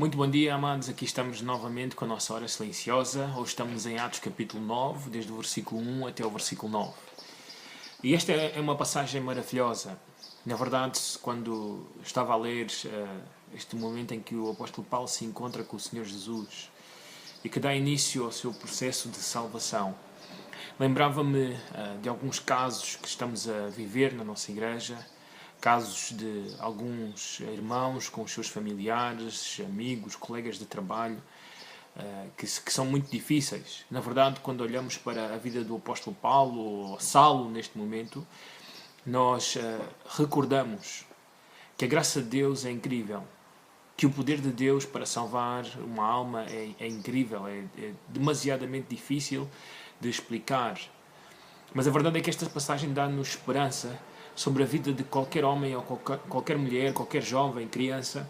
Muito bom dia, amados. Aqui estamos novamente com a nossa hora silenciosa. Hoje estamos em Atos capítulo 9, desde o versículo 1 até o versículo 9. E esta é uma passagem maravilhosa. Na verdade, quando estava a ler este momento em que o apóstolo Paulo se encontra com o Senhor Jesus e que dá início ao seu processo de salvação, lembrava-me de alguns casos que estamos a viver na nossa igreja, casos de alguns irmãos com os seus familiares, amigos, colegas de trabalho, que são muito difíceis. Na verdade, quando olhamos para a vida do apóstolo Paulo, ou Saulo neste momento, nós recordamos que a graça de Deus é incrível, que o poder de Deus para salvar uma alma é incrível, é demasiadamente difícil de explicar. Mas a verdade é que esta passagem dá-nos esperança sobre a vida de qualquer homem ou qualquer mulher, qualquer jovem, criança,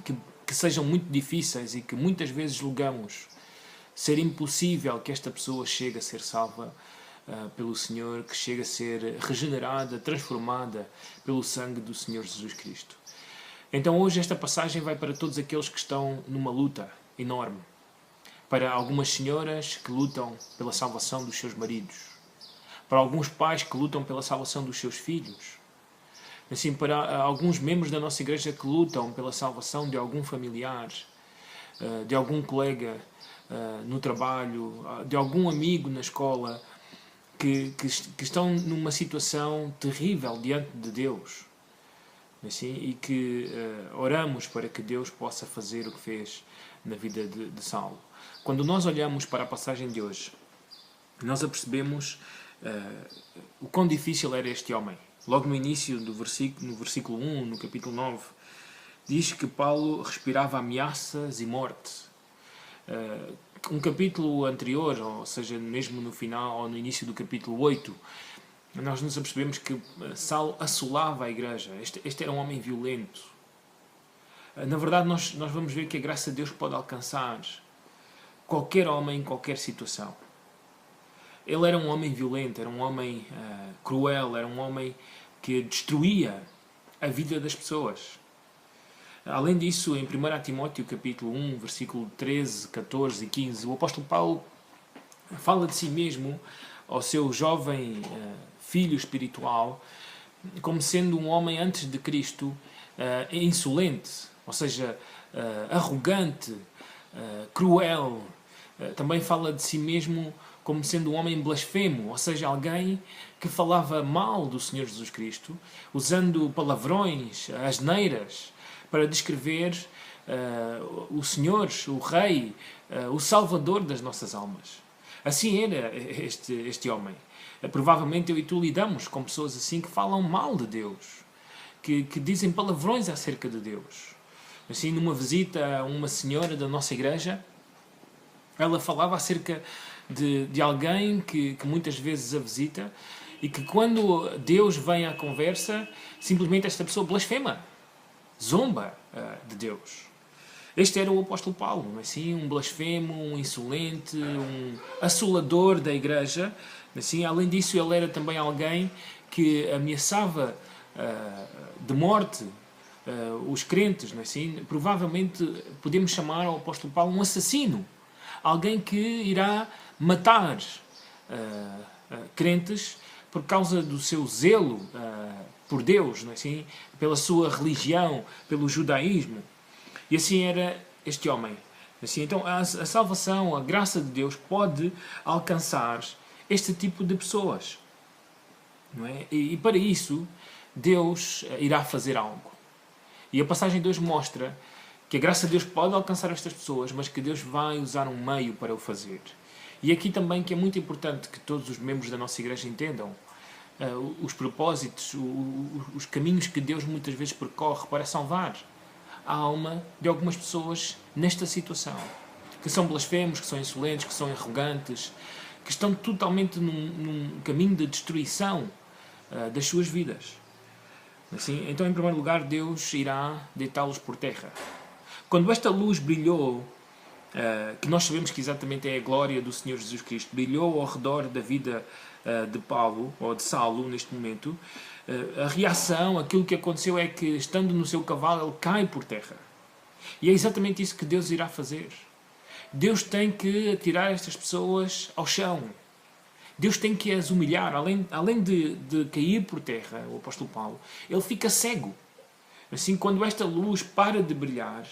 que sejam muito difíceis e que muitas vezes julgamos ser impossível que esta pessoa chegue a ser salva pelo Senhor, que chegue a ser regenerada, transformada pelo sangue do Senhor Jesus Cristo. Então hoje esta passagem vai para todos aqueles que estão numa luta enorme, para algumas senhoras que lutam pela salvação dos seus maridos, para alguns pais que lutam pela salvação dos seus filhos, assim, para alguns membros da nossa igreja que lutam pela salvação de algum familiar, de algum colega no trabalho, de algum amigo na escola, que estão numa situação terrível diante de Deus, assim, e que oramos para que Deus possa fazer o que fez na vida de Saulo. Quando nós olhamos para a passagem de hoje, nós apercebemos o quão difícil era este homem. Logo no início do no versículo 1, no capítulo 9, diz que Paulo respirava ameaças e morte. Um capítulo anterior, ou seja, mesmo no final ou no início do capítulo 8, nós nos apercebemos que Saulo assolava a igreja. Este era um homem violento. Na verdade, nós vamos ver que a graça de Deus pode alcançar qualquer homem em qualquer situação. Ele era um homem violento, era um homem cruel, era um homem que destruía a vida das pessoas. Além disso, em 1 Timóteo capítulo 1, versículo 13, 14 e 15, o apóstolo Paulo fala de si mesmo ao seu jovem filho espiritual como sendo um homem antes de Cristo insolente, ou seja, arrogante, cruel. Também fala de si mesmo como sendo um homem blasfemo, ou seja, alguém que falava mal do Senhor Jesus Cristo, usando palavrões, asneiras, para descrever o Senhor, o Rei, o Salvador das nossas almas. Assim era este homem. Provavelmente eu e tu lidamos com pessoas assim que falam mal de Deus, que dizem palavrões acerca de Deus. Assim, numa visita a uma senhora da nossa igreja, ela falava acerca de alguém que muitas vezes a visita e que quando Deus vem à conversa, simplesmente esta pessoa blasfema, zomba de Deus. Este era o apóstolo Paulo, assim, um blasfemo, um insolente, um assolador da igreja. Assim, além disso, ele era também alguém que ameaçava de morte os crentes. Assim, provavelmente podemos chamar o apóstolo Paulo um assassino. Alguém que irá matar crentes por causa do seu zelo por Deus, não é assim? Pela sua religião, pelo judaísmo. E assim era este homem. Assim, então a salvação, a graça de Deus pode alcançar este tipo de pessoas. Não é? E para isso, Deus irá fazer algo. E a passagem de hoje mostra que a graça de Deus pode alcançar estas pessoas, mas que Deus vai usar um meio para o fazer. E aqui também que é muito importante que todos os membros da nossa igreja entendam os propósitos, os caminhos que Deus muitas vezes percorre para salvar a alma de algumas pessoas nesta situação. Que são blasfemos, que são insolentes, que são arrogantes, que estão totalmente num caminho de destruição das suas vidas. Assim, então, em primeiro lugar, Deus irá deitá-los por terra. Quando esta luz brilhou, que nós sabemos que exatamente é a glória do Senhor Jesus Cristo, brilhou ao redor da vida de Paulo, ou de Saulo, neste momento, a reação, aquilo que aconteceu é que, estando no seu cavalo, ele cai por terra. E é exatamente isso que Deus irá fazer. Deus tem que atirar estas pessoas ao chão. Deus tem que as humilhar. Além de cair por terra, o apóstolo Paulo, ele fica cego. Assim, quando esta luz para de brilhar,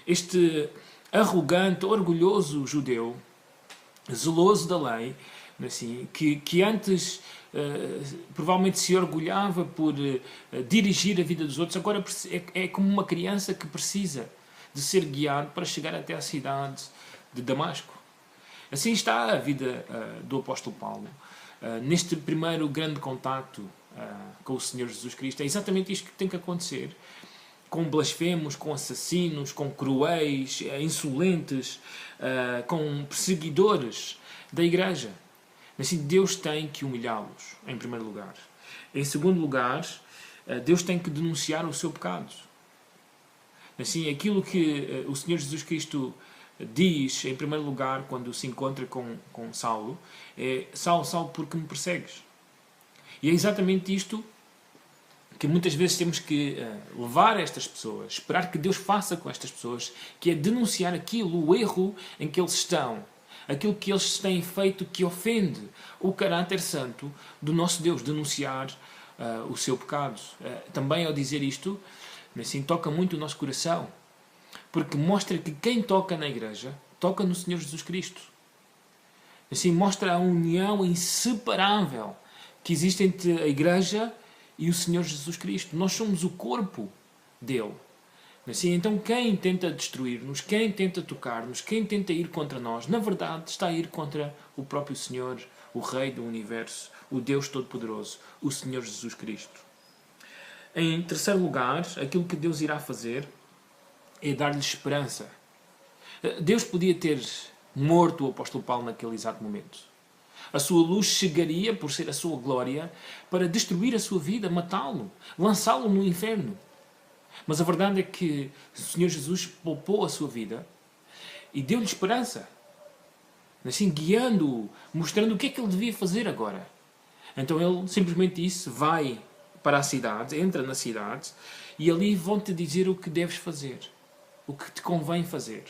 este arrogante, orgulhoso judeu, zeloso da lei, assim, que antes provavelmente se orgulhava por dirigir a vida dos outros, agora é como uma criança que precisa de ser guiado para chegar até à cidade de Damasco. Assim está a vida do apóstolo Paulo. Neste primeiro grande contacto com o Senhor Jesus Cristo, é exatamente isto que tem que acontecer. Com blasfemos, com assassinos, com cruéis, insolentes, com perseguidores da igreja. Assim, Deus tem que humilhá-los, em primeiro lugar. Em segundo lugar, Deus tem que denunciar o seu pecado. Assim, aquilo que o Senhor Jesus Cristo diz, em primeiro lugar, quando se encontra com Saulo, é: Saulo, Saulo, por que me persegues? E é exatamente isto que muitas vezes temos que levar estas pessoas, esperar que Deus faça com estas pessoas, que é denunciar aquilo, o erro em que eles estão, aquilo que eles têm feito que ofende o caráter santo do nosso Deus, denunciar o seu pecado. Também, ao dizer isto, assim, toca muito o nosso coração, porque mostra que quem toca na igreja, toca no Senhor Jesus Cristo. Assim, mostra a união inseparável que existe entre a igreja e o Senhor Jesus Cristo. Nós somos o corpo dele. Assim, então quem tenta destruir-nos, quem tenta tocar-nos, quem tenta ir contra nós, na verdade está a ir contra o próprio Senhor, o Rei do Universo, o Deus Todo-Poderoso, o Senhor Jesus Cristo. Em terceiro lugar, aquilo que Deus irá fazer é dar-lhe esperança. Deus podia ter morto o apóstolo Paulo naquele exato momento. A sua luz chegaria, por ser a sua glória, para destruir a sua vida, matá-lo, lançá-lo no inferno. Mas a verdade é que o Senhor Jesus poupou a sua vida e deu-lhe esperança. Assim, guiando-o, mostrando o que é que ele devia fazer agora. Então ele simplesmente disse: vai para a cidade, entra na cidade, e ali vão-te dizer o que deves fazer, o que te convém fazer.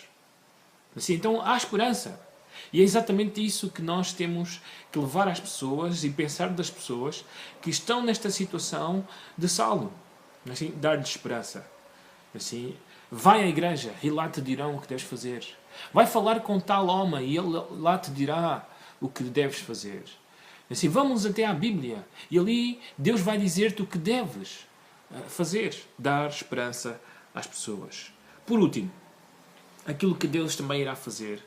Assim, então há esperança. E é exatamente isso que nós temos que levar às pessoas e pensar das pessoas que estão nesta situação de Saulo. Assim, dar-lhes esperança. Assim, vai à igreja e lá te dirão o que deves fazer. Vai falar com tal homem e ele lá te dirá o que deves fazer. Assim, vamos até à Bíblia e ali Deus vai dizer-te o que deves fazer. Dar esperança às pessoas. Por último, aquilo que Deus também irá fazer,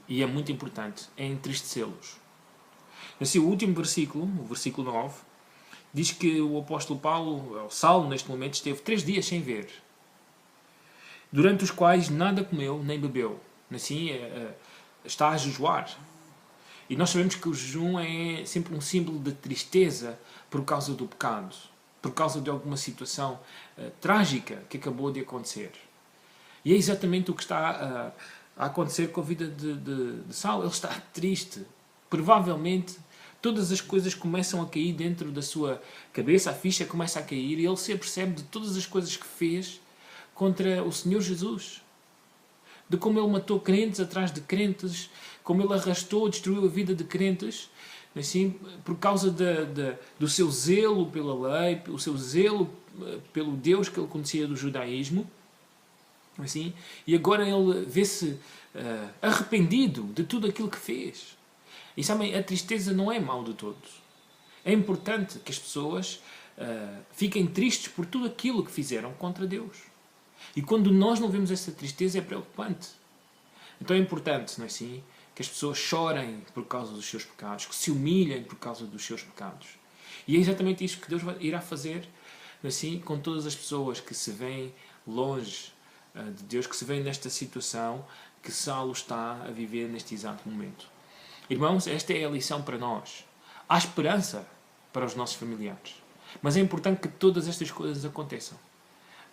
e é muito importante, é entristecê-los. Assim, o último versículo, o versículo 9, diz que o apóstolo Paulo, Saulo, neste momento, esteve 3 dias sem ver, durante os quais nada comeu nem bebeu. Assim, está a jejuar. E nós sabemos que o jejum é sempre um símbolo de tristeza por causa do pecado, por causa de alguma situação trágica que acabou de acontecer. E é exatamente o que está a acontecer com a vida de Saulo. Ele está triste. Provavelmente todas as coisas começam a cair dentro da sua cabeça, a ficha começa a cair e ele se apercebe de todas as coisas que fez contra o Senhor Jesus. De como ele matou crentes atrás de crentes, como ele arrastou, destruiu a vida de crentes, assim, por causa do seu zelo pela lei, o seu zelo pelo Deus que ele conhecia do judaísmo. Assim, e agora ele vê-se arrependido de tudo aquilo que fez. E sabem, a tristeza não é mal de todos. É importante que as pessoas fiquem tristes por tudo aquilo que fizeram contra Deus. E quando nós não vemos essa tristeza é preocupante. Então é importante, não é assim, que as pessoas chorem por causa dos seus pecados, que se humilhem por causa dos seus pecados. E é exatamente isso que Deus irá fazer, assim, com todas as pessoas que se veem longe de Deus, que se veem nesta situação que Saulo está a viver neste exato momento. Irmãos, esta é a lição para nós. Há esperança para os nossos familiares. Mas é importante que todas estas coisas aconteçam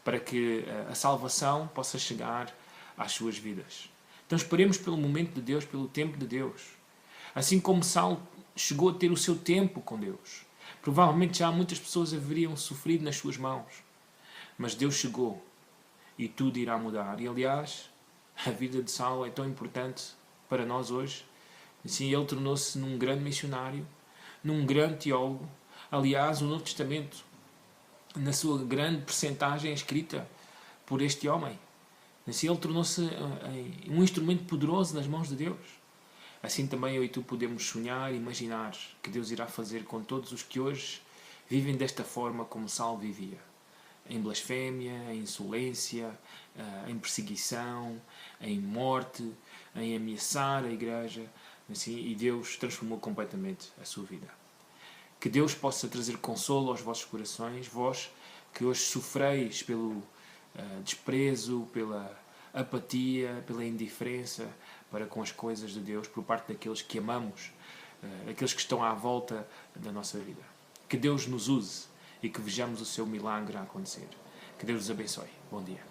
para que a salvação possa chegar às suas vidas. Então esperemos pelo momento de Deus, pelo tempo de Deus. Assim como Saulo chegou a ter o seu tempo com Deus. Provavelmente já muitas pessoas haveriam sofrido nas suas mãos. Mas Deus chegou. e tudo irá mudar. E aliás, a vida de Saulo é tão importante para nós hoje. Assim, ele tornou-se num grande missionário, num grande teólogo. Aliás, o Novo Testamento, na sua grande percentagem, é escrita por este homem. Assim, ele tornou-se um instrumento poderoso nas mãos de Deus. Assim também eu e tu podemos sonhar e imaginar que Deus irá fazer com todos os que hoje vivem desta forma como Saulo vivia. Em blasfémia, em insolência, em perseguição, em morte, em ameaçar a igreja. Assim, e Deus transformou completamente a sua vida. Que Deus possa trazer consolo aos vossos corações, vós que hoje sofreis pelo desprezo, pela apatia, pela indiferença para com as coisas de Deus por parte daqueles que amamos, daqueles que estão à volta da nossa vida. Que Deus nos use e que vejamos o seu milagre a acontecer. Que Deus os abençoe. Bom dia.